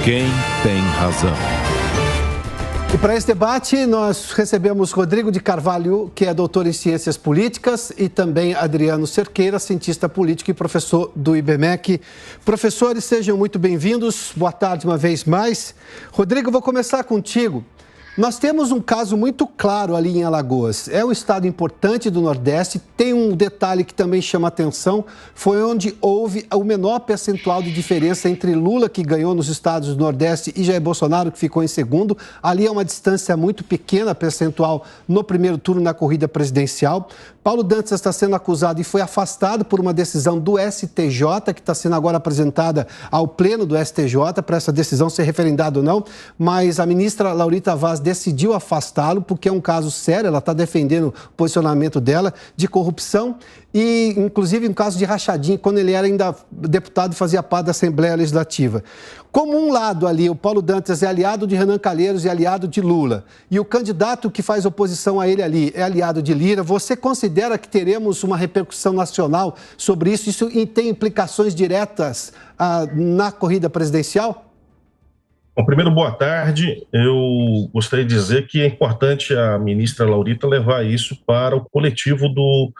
Quem tem razão? E para esse debate, nós recebemos Rodrigo de Carvalho, que é doutor em Ciências Políticas, e também Adriano Cerqueira, cientista político e professor do IBMEC. Professores, sejam muito bem-vindos. Boa tarde uma vez mais. Rodrigo, vou começar contigo. Nós temos um caso muito claro ali em Alagoas. É um estado importante do Nordeste. Tem um detalhe que também chama atenção. Foi onde houve o menor percentual de diferença entre Lula, que ganhou nos estados do Nordeste, e Jair Bolsonaro, que ficou em segundo. Ali é uma distância muito pequena percentual no primeiro turno na corrida presidencial. Paulo Dantas está sendo acusado e foi afastado por uma decisão do STJ, que está sendo agora apresentada ao pleno do STJ, para essa decisão ser referendada ou não. Mas a ministra Laurita Vaz decidiu afastá-lo, porque é um caso sério, ela está defendendo o posicionamento dela de corrupção e, inclusive, um caso de rachadinha, quando ele era ainda deputado e fazia parte da Assembleia Legislativa. Como um lado ali, o Paulo Dantas é aliado de Renan Calheiros e aliado de Lula, e o candidato que faz oposição a ele ali é aliado de Lira, você considera que teremos uma repercussão nacional sobre isso? Isso tem implicações diretas na corrida presidencial? Bom, primeiro, boa tarde. Eu gostaria de dizer que é importante a ministra Laurita levar isso para o coletivo do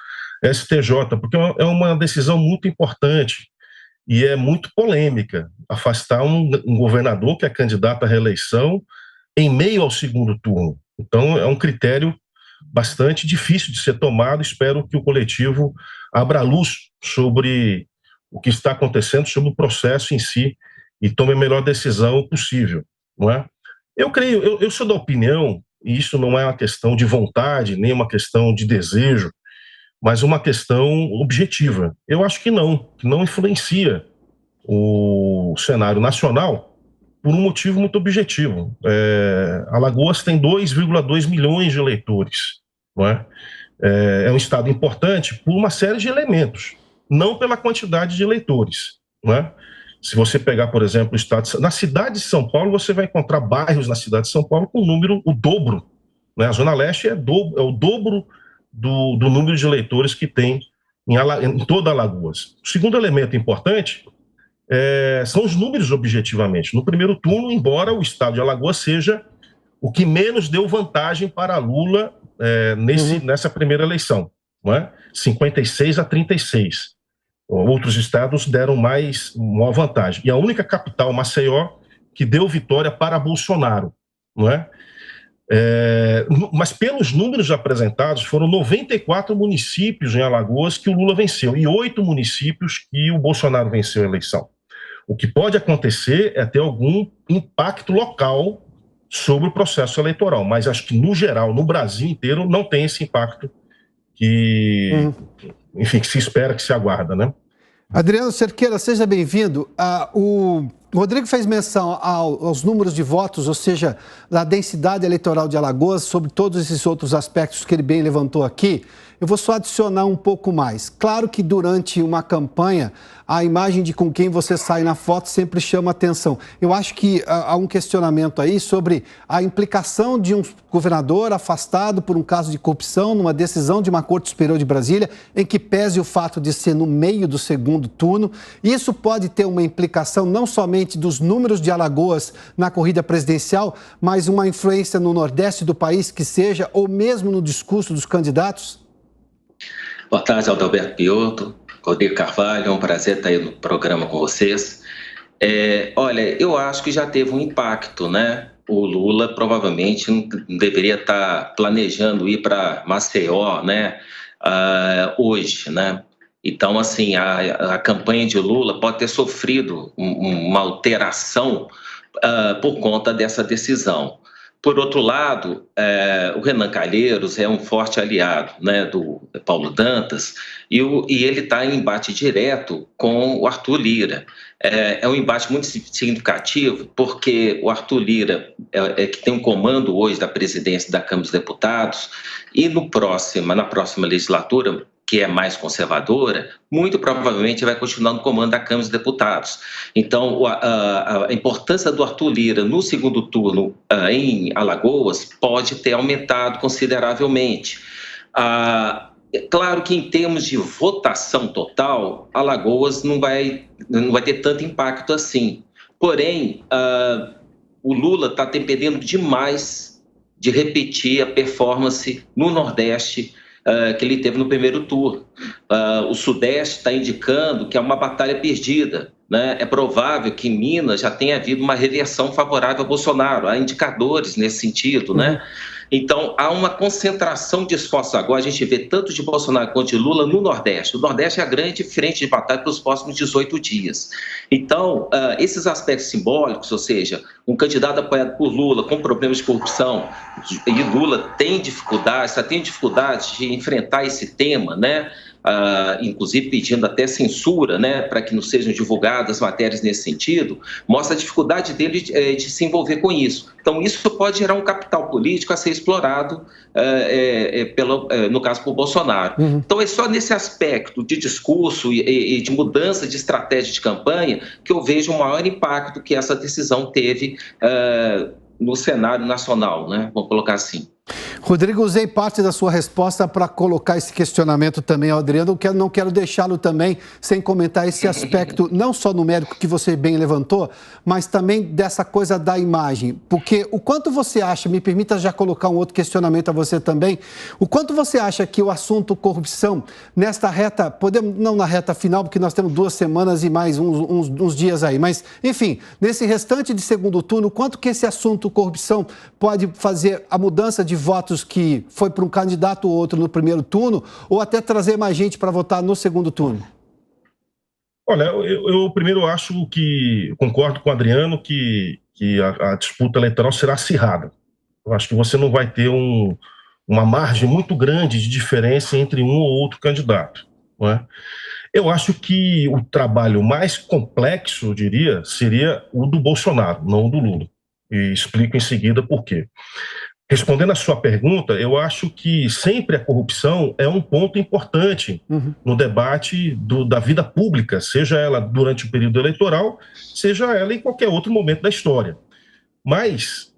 STJ, porque é uma decisão muito importante e é muito polêmica afastar um governador que é candidato à reeleição em meio ao segundo turno. Então, é um critério bastante difícil de ser tomado. Espero que o coletivo abra luz sobre o que está acontecendo, sobre o processo em si, e tome a melhor decisão possível, não é? Eu sou da opinião, e isso não é uma questão de vontade, nem uma questão de desejo, mas uma questão objetiva. Eu acho que não influencia o cenário nacional por um motivo muito objetivo. Alagoas tem 2,2 milhões de eleitores, não é? É um estado importante por uma série de elementos, não pela quantidade de eleitores, não é? Se você pegar, por exemplo, na cidade de São Paulo, você vai encontrar bairros na cidade de São Paulo com o dobro, né? A Zona Leste é o dobro do número de eleitores que tem em toda Alagoas. O segundo elemento importante são os números objetivamente. No primeiro turno, embora o estado de Alagoas seja o que menos deu vantagem para Lula nessa primeira eleição, não é? 56-36. Outros estados deram maior vantagem. E a única capital, Maceió, que deu vitória para Bolsonaro, não é? Mas pelos números apresentados, foram 94 municípios em Alagoas que o Lula venceu e 8 municípios que o Bolsonaro venceu a eleição. O que pode acontecer é ter algum impacto local sobre o processo eleitoral, mas acho que, no geral, no Brasil inteiro, não tem esse impacto que se espera, que se aguarda, né? Adriano Cerqueira, seja bem-vindo. O Rodrigo fez menção aos números de votos, ou seja, da densidade eleitoral de Alagoas, sobre todos esses outros aspectos que ele bem levantou aqui. Eu vou só adicionar um pouco mais. Claro que durante uma campanha, a imagem de com quem você sai na foto sempre chama atenção. Eu acho que há um questionamento aí sobre a implicação de um governador afastado por um caso de corrupção numa decisão de uma Corte Superior de Brasília, em que pese o fato de ser no meio do segundo turno. Isso pode ter uma implicação não somente dos números de Alagoas na corrida presidencial, mas uma influência no Nordeste do país que seja, ou mesmo no discurso dos candidatos? Boa tarde, Adalberto Piotto, Rodrigo Carvalho, é um prazer estar aí no programa com vocês. Olha, eu acho que já teve um impacto, né? O Lula provavelmente não deveria estar planejando ir para Maceió, né? Hoje, né? Então, assim, a campanha de Lula pode ter sofrido uma alteração por conta dessa decisão. Por outro lado, o Renan Calheiros é um forte aliado, né, do Paulo Dantas, e ele está em embate direto com o Arthur Lira. É um embate muito significativo, porque o Arthur Lira que tem um comando hoje da presidência da Câmara dos Deputados, e na próxima legislatura, que é mais conservadora, muito provavelmente vai continuar no comando da Câmara dos Deputados. Então, a importância do Arthur Lira no segundo turno em Alagoas pode ter aumentado consideravelmente. Claro que em termos de votação total, Alagoas não vai ter tanto impacto assim, Porém, o Lula está dependendo demais de repetir a performance no Nordeste que ele teve no primeiro turno. O Sudeste está indicando que é uma batalha perdida, né? É provável que em Minas já tenha havido uma reversão favorável a Bolsonaro. Há indicadores nesse sentido, né? Então, há uma concentração de esforços agora. A gente vê tanto de Bolsonaro quanto de Lula no Nordeste. O Nordeste é a grande frente de batalha para os próximos 18 dias. Então, esses aspectos simbólicos, ou seja, um candidato apoiado por Lula com problemas de corrupção, e Lula tem dificuldade de enfrentar esse tema, né? Inclusive pedindo até censura, né, para que não sejam divulgadas matérias nesse sentido, mostra a dificuldade dele de se envolver com isso. Então, isso pode gerar um capital político a ser explorado, no caso, por Bolsonaro. Então, é só nesse aspecto de discurso e de mudança de estratégia de campanha que eu vejo o maior impacto que essa decisão teve no cenário nacional, né? Vamos colocar assim. Rodrigo, usei parte da sua resposta para colocar esse questionamento também ao Adriano. Não quero deixá-lo também sem comentar esse aspecto, não só numérico que você bem levantou, mas também dessa coisa da imagem. Porque o quanto você acha, me permita já colocar um outro questionamento a você também, o quanto você acha que o assunto corrupção, nesta reta, não na reta final, porque nós temos 2 semanas e mais uns dias aí, mas, enfim, nesse restante de segundo turno, quanto que esse assunto corrupção pode fazer a mudança de votos que foi para um candidato ou outro no primeiro turno, ou até trazer mais gente para votar no segundo turno? Olha, eu primeiro acho que, concordo com o Adriano, que a disputa eleitoral será acirrada. Eu acho que você não vai ter uma margem muito grande de diferença entre um ou outro candidato, não é? Eu acho que o trabalho mais complexo, eu diria, seria o do Bolsonaro, não o do Lula. E explico em seguida por quê. Respondendo à sua pergunta, eu acho que sempre a corrupção é um ponto importante no debate da vida pública, seja ela durante o período eleitoral, seja ela em qualquer outro momento da história. Mas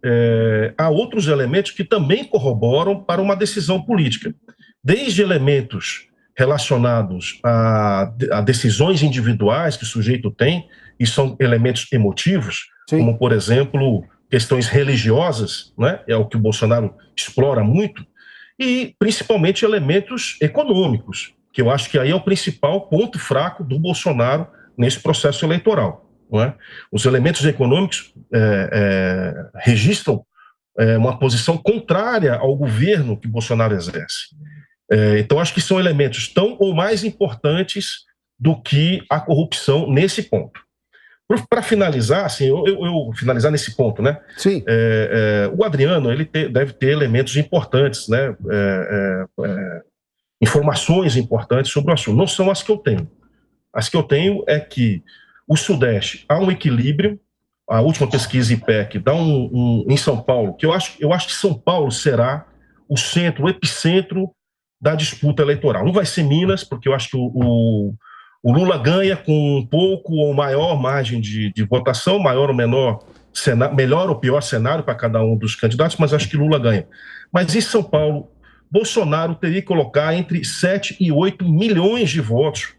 há outros elementos que também corroboram para uma decisão política, desde elementos relacionados a decisões individuais que o sujeito tem, e são elementos emotivos, como, por exemplo, questões religiosas, né? É o que o Bolsonaro explora muito, e principalmente elementos econômicos, que eu acho que aí é o principal ponto fraco do Bolsonaro nesse processo eleitoral, não é? Os elementos econômicos registram uma posição contrária ao governo que Bolsonaro exerce. Então, acho que são elementos tão ou mais importantes do que a corrupção nesse ponto. Para finalizar, assim, eu finalizar nesse ponto, né? Sim. O Adriano, ele deve ter elementos importantes, né? Informações importantes sobre o assunto. Não são as que eu tenho. As que eu tenho é que o Sudeste há um equilíbrio. A última pesquisa IPEC dá em São Paulo, que eu acho que São Paulo será o centro, o epicentro da disputa eleitoral. Não vai ser Minas, porque eu acho que o Lula ganha com um pouco ou maior margem de votação, maior ou menor, melhor ou pior cenário para cada um dos candidatos, mas acho que Lula ganha. Mas em São Paulo, Bolsonaro teria que colocar entre 7 e 8 milhões de votos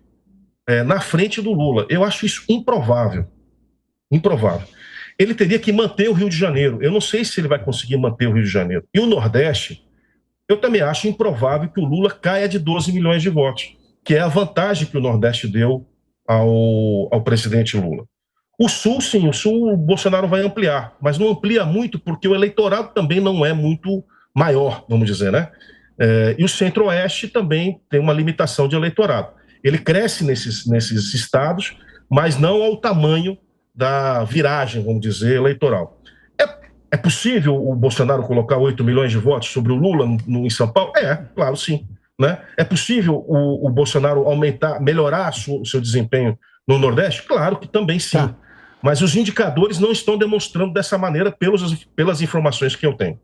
na frente do Lula. Eu acho isso improvável. Improvável. Ele teria que manter o Rio de Janeiro. Eu não sei se ele vai conseguir manter o Rio de Janeiro. E o Nordeste, eu também acho improvável que o Lula caia de 12 milhões de votos, que é a vantagem que o Nordeste deu ao presidente Lula. O Sul, sim, o Sul o Bolsonaro vai ampliar, mas não amplia muito porque o eleitorado também não é muito maior, vamos dizer, né? E o Centro-Oeste também tem uma limitação de eleitorado. Ele cresce nesses estados, mas não ao tamanho da viragem, vamos dizer, eleitoral. É possível o Bolsonaro colocar 8 milhões de votos sobre o Lula em São Paulo? Claro, sim. Né? É possível o Bolsonaro melhorar o seu desempenho no Nordeste? Claro que também sim. Tá. Mas os indicadores não estão demonstrando dessa maneira pelas informações que eu tenho.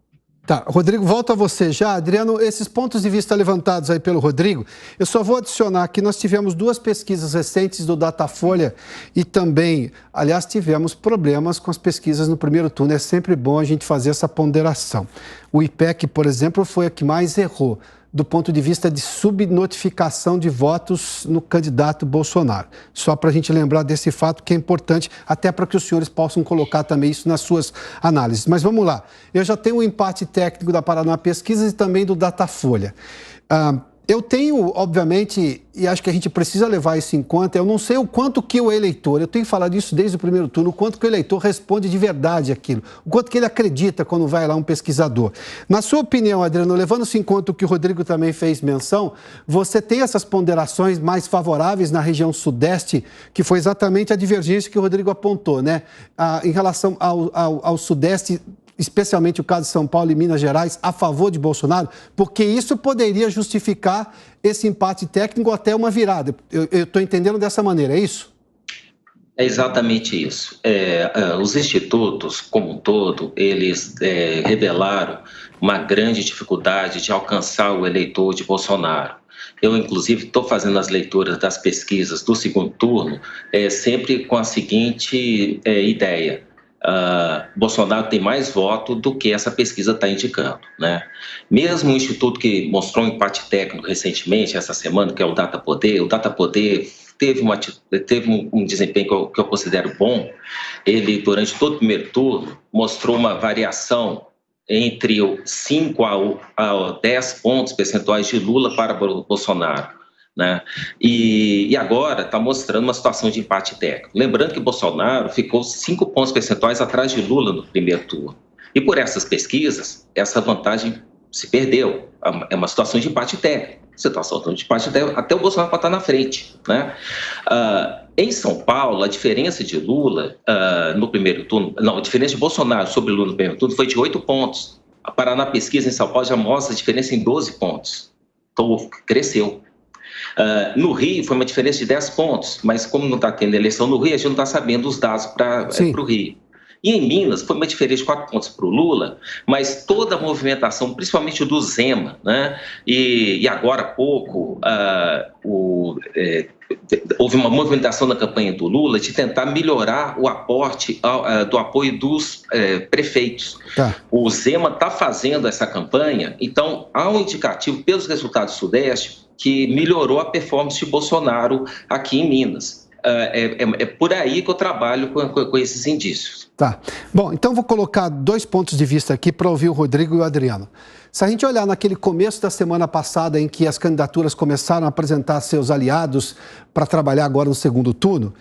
Tá, Rodrigo, volto a você já. Adriano, esses pontos de vista levantados aí pelo Rodrigo, eu só vou adicionar que nós tivemos 2 pesquisas recentes do Datafolha e também, aliás, tivemos problemas com as pesquisas no primeiro turno. É sempre bom a gente fazer essa ponderação. O IPEC, por exemplo, foi a que mais errou. do ponto de vista de subnotificação de votos no candidato Bolsonaro. Só para a gente lembrar desse fato que é importante, até para que os senhores possam colocar também isso nas suas análises. Mas vamos lá. Eu já tenho o empate técnico da Paraná Pesquisas e também do Datafolha. Eu tenho, obviamente, e acho que a gente precisa levar isso em conta, eu não sei o quanto que o eleitor, eu tenho falado isso desde o primeiro turno, o quanto que o eleitor responde de verdade aquilo, o quanto que ele acredita quando vai lá um pesquisador. Na sua opinião, Adriano, levando-se em conta o que o Rodrigo também fez menção, você tem essas ponderações mais favoráveis na região sudeste, que foi exatamente a divergência que o Rodrigo apontou, né? Em relação ao sudeste, especialmente o caso de São Paulo e Minas Gerais, a favor de Bolsonaro, porque isso poderia justificar esse empate técnico ou até uma virada. Eu estou entendendo dessa maneira, é isso? É exatamente isso. Os institutos, como um todo, eles revelaram uma grande dificuldade de alcançar o eleitor de Bolsonaro. Eu, inclusive, estou fazendo as leituras das pesquisas do segundo turno, sempre com a seguinte ideia. Bolsonaro tem mais voto do que essa pesquisa está indicando, né? Mesmo o instituto que mostrou um empate técnico recentemente, essa semana, que é o Datapoder, teve um desempenho que eu considero bom. Ele, durante todo o primeiro turno, mostrou uma variação entre 5 a 10 pontos percentuais de Lula para Bolsonaro, né? E agora está mostrando uma situação de empate técnico. Lembrando que Bolsonaro ficou 5 pontos percentuais atrás de Lula no primeiro turno. E por essas pesquisas, essa vantagem se perdeu. É uma situação de empate técnico. Situação de empate técnico, até o Bolsonaro pode estar na frente, né? Em São Paulo, a diferença de Lula no primeiro turno, a diferença de Bolsonaro sobre Lula no primeiro turno foi de 8 pontos. A Paraná Pesquisa em São Paulo já mostra a diferença em 12 pontos. Então, cresceu. No Rio foi uma diferença de 10 pontos, mas como não está tendo eleição no Rio, a gente não está sabendo os dados para o Rio. E em Minas foi uma diferença de 4 pontos para o Lula, mas toda a movimentação, principalmente do Zema, né? E agora há pouco houve uma movimentação na campanha do Lula de tentar melhorar o aporte do apoio dos prefeitos. Tá. O Zema está fazendo essa campanha, então há um indicativo pelos resultados do Sudeste que melhorou a performance de Bolsonaro aqui em Minas. É por aí que eu trabalho com esses indícios. Tá. Bom, então vou colocar 2 pontos de vista aqui para ouvir o Rodrigo e o Adriano. Se a gente olhar naquele começo da semana passada em que as candidaturas começaram a apresentar seus aliados para trabalhar agora no segundo turno,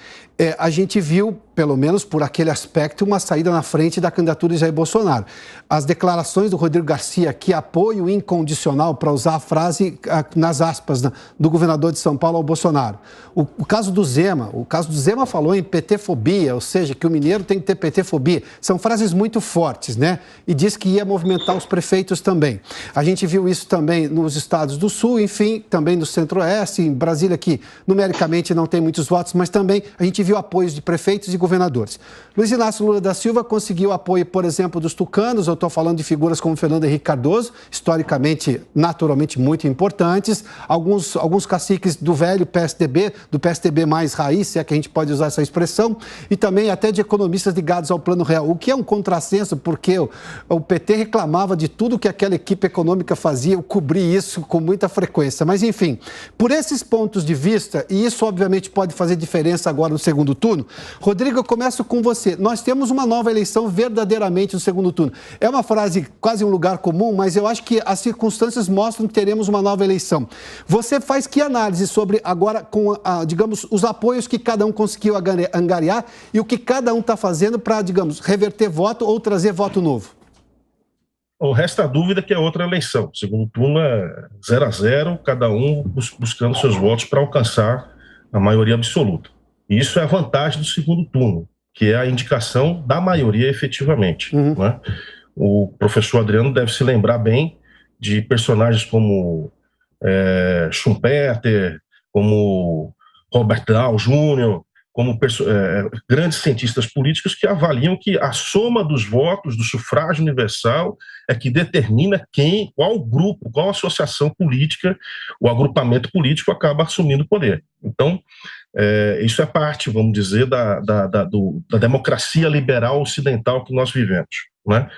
a gente viu, pelo menos por aquele aspecto, uma saída na frente da candidatura de Jair Bolsonaro. As declarações do Rodrigo Garcia, que apoio incondicional, para usar a frase nas aspas, do governador de São Paulo ao Bolsonaro. O caso do Zema, falou em PT-fobia, ou seja, que o mineiro tem que ter PT-fobia. São frases muito fortes, né? E diz que ia movimentar os prefeitos também. A gente viu isso também nos estados do Sul, enfim, também no Centro-Oeste, em Brasília, que numericamente não tem muitos votos, mas também a gente viu apoios de prefeitos e governadores. Luiz Inácio Lula da Silva conseguiu apoio, por exemplo, dos tucanos. Eu estou falando de figuras como Fernando Henrique Cardoso, historicamente, naturalmente, muito importantes. Alguns caciques do velho PSDB, do PSDB mais raiz, se é que a gente pode usar essa expressão, e também até de economistas ligados ao Plano Real, o que é um contrassenso, porque o PT reclamava de tudo que aquela equipe econômica fazia, eu cobri isso com muita frequência. Mas, enfim, por esses pontos de vista, e isso obviamente pode fazer diferença agora no segundo turno, Rodrigo, eu começo com você. Nós temos uma nova eleição verdadeiramente no segundo turno. É uma frase quase um lugar comum, mas eu acho que as circunstâncias mostram que teremos uma nova eleição. Você faz que análise sobre agora, com, digamos, os apoios que cada um conseguiu angariar e o que cada um está fazendo para, digamos, reverter voto ou trazer voto novo? Resta a dúvida que é outra eleição. O segundo turno é 0-0, cada um buscando seus votos para alcançar a maioria absoluta. E isso é a vantagem do segundo turno, que é a indicação da maioria efetivamente. Né? O professor Adriano deve se lembrar bem de personagens como Schumpeter, como Robert Dow Jr., como grandes cientistas políticos que avaliam que a soma dos votos do sufrágio universal é que determina qual grupo, qual associação política, o agrupamento político acaba assumindo o poder. Então, isso é parte, vamos dizer, da democracia liberal ocidental que nós vivemos. né?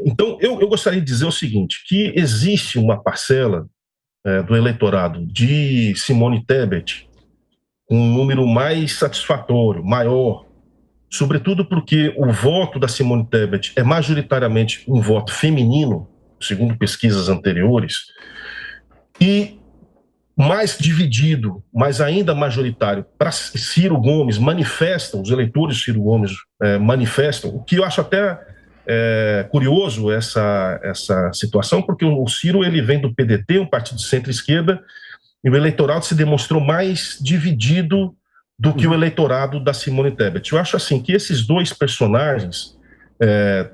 Então, eu gostaria de dizer o seguinte, que existe uma parcela do eleitorado de Simone Tebet com um número mais satisfatório, maior, sobretudo porque o voto da Simone Tebet é majoritariamente um voto feminino, segundo pesquisas anteriores, e mais dividido, mas ainda majoritário, para Ciro Gomes, os eleitores de Ciro Gomes manifestam, o que eu acho até curioso essa situação, porque o Ciro ele vem do PDT, um partido de centro-esquerda, e o eleitorado se demonstrou mais dividido do que o eleitorado da Simone Tebet. Eu acho assim que esses dois personagens,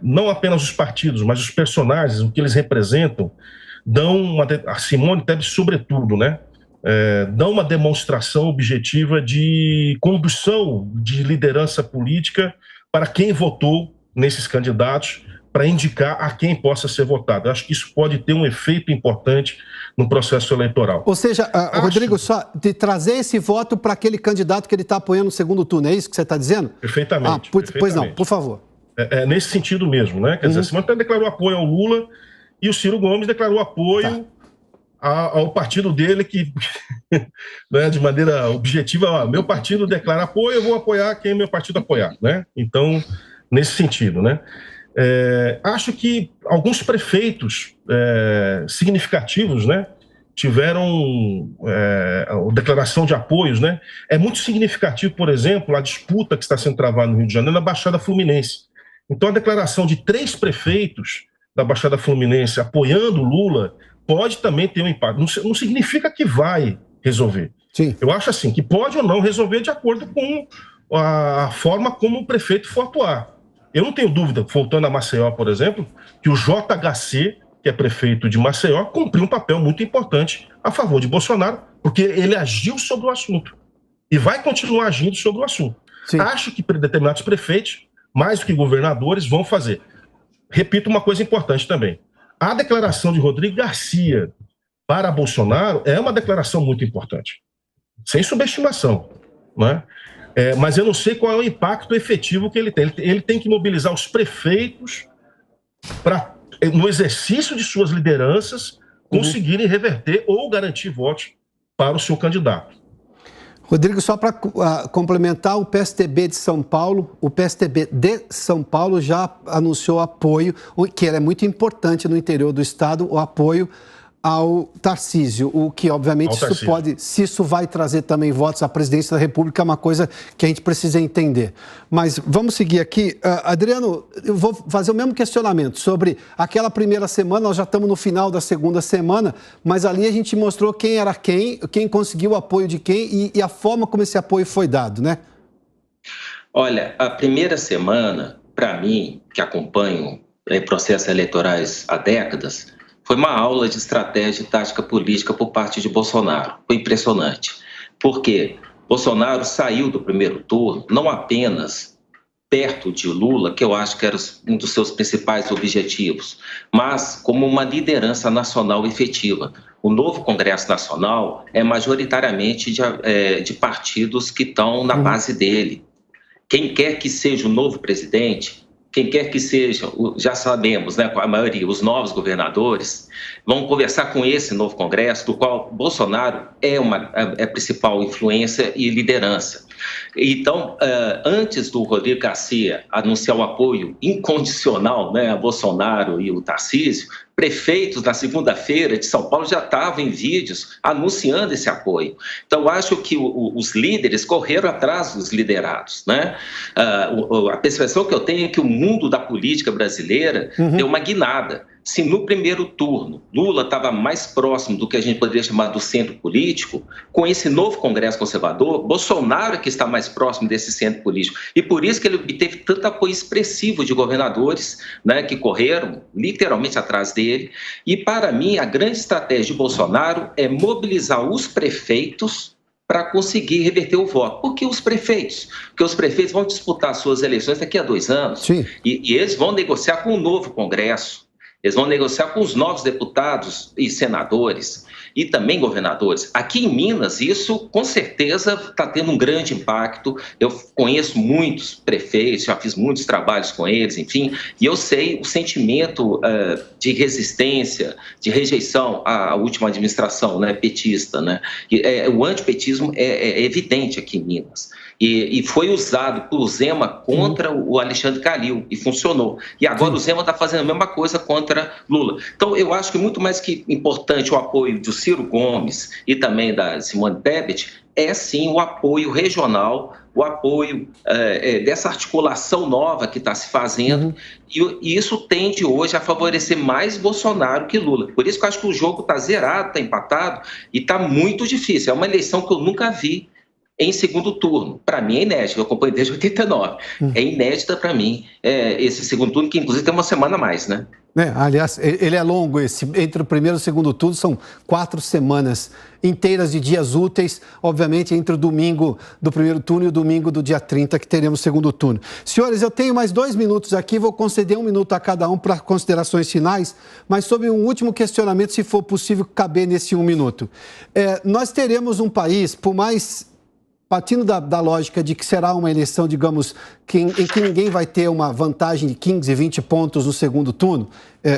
não apenas os partidos, mas os personagens, o que eles representam, a Simone Tebet sobretudo, né, dão uma demonstração objetiva de condução de liderança política para quem votou nesses candidatos, para indicar a quem possa ser votado. Eu acho que isso pode ter um efeito importante no processo eleitoral. Ou seja, Rodrigo, só de trazer esse voto para aquele candidato que ele está apoiando no segundo turno, é isso que você está dizendo? Perfeitamente. Pois não, por favor. Nesse sentido mesmo, né? Quer dizer, a Simone declarou apoio ao Lula e o Ciro Gomes declarou apoio ao partido dele, que né, de maneira objetiva, meu partido declara apoio, eu vou apoiar quem meu partido apoiar, né? Então, nesse sentido, né? Acho que alguns prefeitos significativos, né, tiveram declaração de apoios, né? É muito significativo, por exemplo, a disputa que está sendo travada no Rio de Janeiro na Baixada Fluminense. Então, a declaração de 3 prefeitos da Baixada Fluminense apoiando Lula pode também ter um impacto. Não significa que vai resolver. Sim. Eu acho assim que pode ou não resolver de acordo com a forma como o prefeito for atuar. Eu não tenho dúvida, voltando a Maceió, por exemplo, que o JHC, que é prefeito de Maceió, cumpriu um papel muito importante a favor de Bolsonaro, porque ele agiu sobre o assunto e vai continuar agindo sobre o assunto. Sim. Acho que determinados prefeitos, mais do que governadores, vão fazer. Repito uma coisa importante também. A declaração de Rodrigo Garcia para Bolsonaro é uma declaração muito importante, sem subestimação, né? Mas eu não sei qual é o impacto efetivo que ele tem. Ele tem que mobilizar os prefeitos para, no exercício de suas lideranças, conseguirem reverter ou garantir votos para o seu candidato. Rodrigo, só para complementar, o PSDB de São Paulo, já anunciou apoio, que é muito importante no interior do estado, o apoio ao Tarcísio, o que obviamente se isso vai trazer também votos à presidência da República, é uma coisa que a gente precisa entender. Mas vamos seguir aqui. Adriano, eu vou fazer o mesmo questionamento sobre aquela primeira semana, nós já estamos no final da segunda semana, mas ali a gente mostrou quem era quem conseguiu o apoio de quem e a forma como esse apoio foi dado, né? Olha, a primeira semana, para mim, que acompanho processos eleitorais há décadas, foi uma aula de estratégia e tática política por parte de Bolsonaro. Foi impressionante. Porque Bolsonaro saiu do primeiro turno não apenas perto de Lula, que eu acho que era um dos seus principais objetivos, mas como uma liderança nacional efetiva. O novo Congresso Nacional é majoritariamente de partidos que estão na base dele. Quem quer que seja o novo presidente, quem quer que seja, já sabemos, né, a maioria, os novos governadores, vão conversar com esse novo Congresso, do qual Bolsonaro é a principal influência e liderança. Então, antes do Rodrigo Garcia anunciar o apoio incondicional, né, a Bolsonaro e o Tarcísio, prefeitos na segunda-feira de São Paulo já estavam em vídeos anunciando esse apoio. Então, acho que os líderes correram atrás dos liderados, né? A percepção que eu tenho é que o mundo da política brasileira deu uma guinada. Se no primeiro turno Lula estava mais próximo do que a gente poderia chamar do centro político, com esse novo Congresso conservador, Bolsonaro é que está mais próximo desse centro político. E por isso que ele obteve tanto apoio expressivo de governadores, né, que correram literalmente atrás dele. E para mim, a grande estratégia de Bolsonaro é mobilizar os prefeitos para conseguir reverter o voto. Por que os prefeitos? Porque os prefeitos vão disputar suas eleições daqui a 2 anos. Sim. E eles vão negociar com o novo Congresso. Eles vão negociar com os novos deputados e senadores. e também governadores. Aqui em Minas, isso com certeza está tendo um grande impacto. Eu conheço muitos prefeitos, já fiz muitos trabalhos com eles, enfim, e eu sei o sentimento de resistência, de rejeição à última administração, né, petista, né? O antipetismo é evidente aqui em Minas. E foi usado por Zema contra o Alexandre Calil, e funcionou. E agora o Zema está fazendo a mesma coisa contra Lula. Então, eu acho que muito mais que importante o apoio do Ciro Gomes e também da Simone Tebet é, sim, o apoio regional, o apoio dessa articulação nova que está se fazendo, e isso tende hoje a favorecer mais Bolsonaro que Lula. Por isso que eu acho que o jogo está zerado, está empatado, e está muito difícil. É uma eleição que eu nunca vi em segundo turno. Para mim é inédito, eu acompanho desde 89. É inédita para mim esse segundo turno, que inclusive tem uma semana a mais, né? Aliás, ele é longo entre o primeiro e o segundo turno, são 4 semanas inteiras de dias úteis, obviamente entre o domingo do primeiro turno e o domingo do dia 30, que teremos o segundo turno. Senhores, eu tenho mais 2 minutos aqui, vou conceder 1 minuto a cada um para considerações finais, mas sobre um último questionamento, se for possível caber nesse 1 minuto. Nós teremos um país, por mais... partindo da lógica de que será uma eleição, digamos, em que ninguém vai ter uma vantagem de 15, 20 pontos no segundo turno,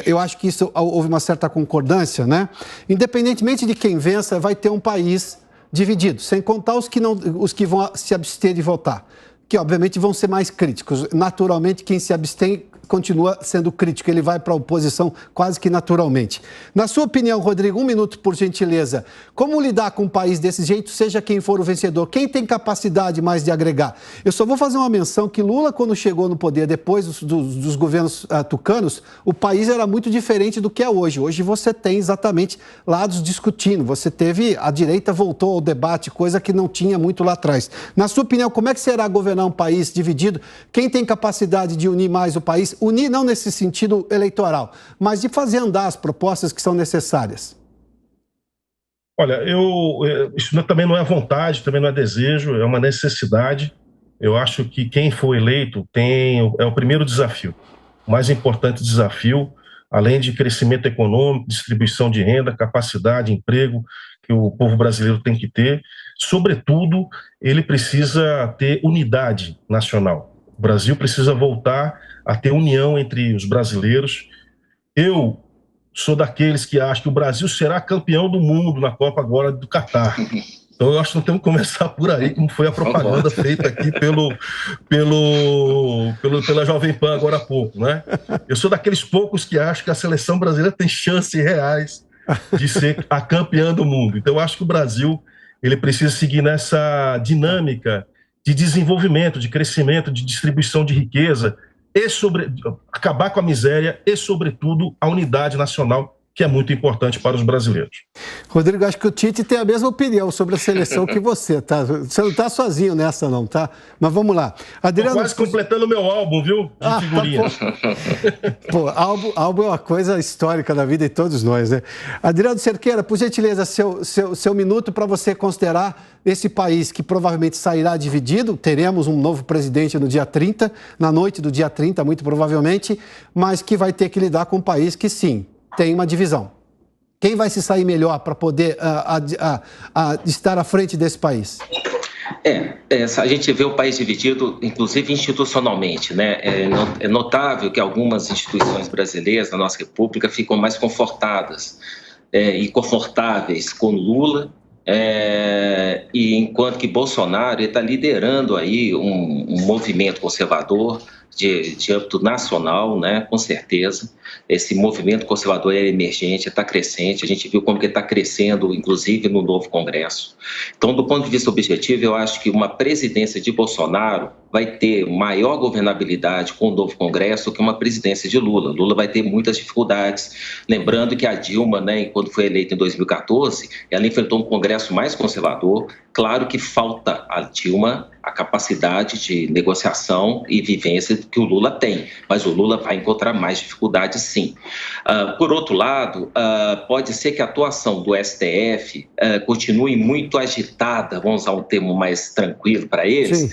eu acho que isso houve uma certa concordância, né? Independentemente de quem vença, vai ter um país dividido, sem contar os que vão se abster de votar, que obviamente vão ser mais críticos. Naturalmente, quem se abstém continua sendo crítico, ele vai para a oposição quase que naturalmente. Na sua opinião, Rodrigo, 1 minuto, por gentileza, como lidar com um país desse jeito, seja quem for o vencedor? Quem tem capacidade mais de agregar? Eu só vou fazer uma menção que Lula, quando chegou no poder, depois dos governos tucanos, o país era muito diferente do que é hoje. Hoje você tem exatamente lados discutindo, você teve, a direita voltou ao debate, coisa que não tinha muito lá atrás. Na sua opinião, como é que será governar um país dividido? Quem tem capacidade de unir mais o país? Unir não nesse sentido eleitoral, mas de fazer andar as propostas que são necessárias. Olha, isso também não é vontade, também não é desejo, é uma necessidade. Eu acho que quem for eleito é o primeiro desafio, o mais importante desafio, além de crescimento econômico, distribuição de renda, capacidade, emprego, que o povo brasileiro tem que ter. Sobretudo, ele precisa ter unidade nacional. O Brasil precisa voltar a ter união entre os brasileiros. Eu sou daqueles que acham que o Brasil será campeão do mundo na Copa agora do Catar. Então eu acho que nós temos que começar por aí, como foi a propaganda feita aqui pela Jovem Pan agora há pouco, né? Eu sou daqueles poucos que acham que a seleção brasileira tem chances reais de ser a campeã do mundo. Então eu acho que o Brasil ele precisa seguir nessa dinâmica de desenvolvimento, de crescimento, de distribuição de riqueza, acabar com a miséria e, sobretudo, a unidade nacional, que é muito importante para os brasileiros. Rodrigo, acho que o Tite tem a mesma opinião sobre a seleção que você, tá? Você não está sozinho nessa, não, tá? Mas vamos lá. Adriano... Tô quase completando o meu álbum, viu? De figurinha. Pô, álbum é uma coisa histórica da vida de todos nós, né? Adriano Cerqueira, por gentileza, seu minuto para você considerar esse país que provavelmente sairá dividido. Teremos um novo presidente no dia 30, na noite do dia 30, muito provavelmente, mas que vai ter que lidar com um país que, sim, tem uma divisão. Quem vai se sair melhor para poder estar à frente desse país? A gente vê o país dividido, inclusive institucionalmente, né? É notável que algumas instituições brasileiras da nossa República ficam mais confortadas e confortáveis com Lula, e enquanto que Bolsonaro está liderando aí um movimento conservador de âmbito nacional, né, com certeza. Esse movimento conservador é emergente, está crescente, a gente viu como que está crescendo, inclusive no novo Congresso. Então, do ponto de vista objetivo, eu acho que uma presidência de Bolsonaro vai ter maior governabilidade com o novo Congresso que uma presidência de Lula. Lula vai ter muitas dificuldades. Lembrando que a Dilma, né, quando foi eleita em 2014, ela enfrentou um Congresso mais conservador. Claro que falta a Dilma a capacidade de negociação e vivência que o Lula tem, mas o Lula vai encontrar mais dificuldades, sim. Por outro lado, pode ser que a atuação do STF continue muito agitada, vamos usar um termo mais tranquilo para eles,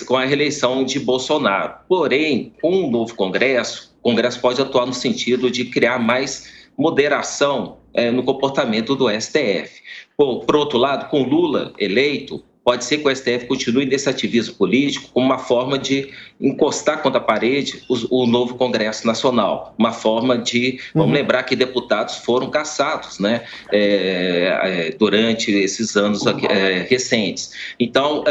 com a reeleição de Bolsonaro. Porém, com o novo Congresso, o Congresso pode atuar no sentido de criar mais moderação no comportamento do STF. Por outro lado, com Lula eleito, pode ser que o STF continue nesse ativismo político como uma forma de encostar contra a parede o novo Congresso Nacional. Uma forma de... Vamos lembrar que deputados foram cassados, né, durante esses anos recentes. Então,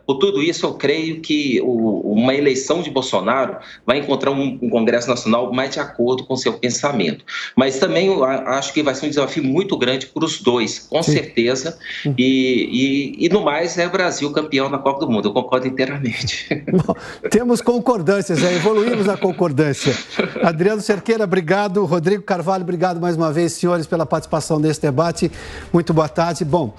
por tudo isso, eu creio que uma eleição de Bolsonaro vai encontrar um Congresso Nacional mais de acordo com o seu pensamento. Mas também eu acho que vai ser um desafio muito grande para os dois, com certeza. E no mais, é o Brasil campeão na Copa do Mundo, eu concordo inteiramente. Bom, temos concordâncias, evoluímos na concordância. Adriano Cerqueira, obrigado. Rodrigo Carvalho, obrigado mais uma vez, senhores, pela participação nesse debate. Muito boa tarde. Bom,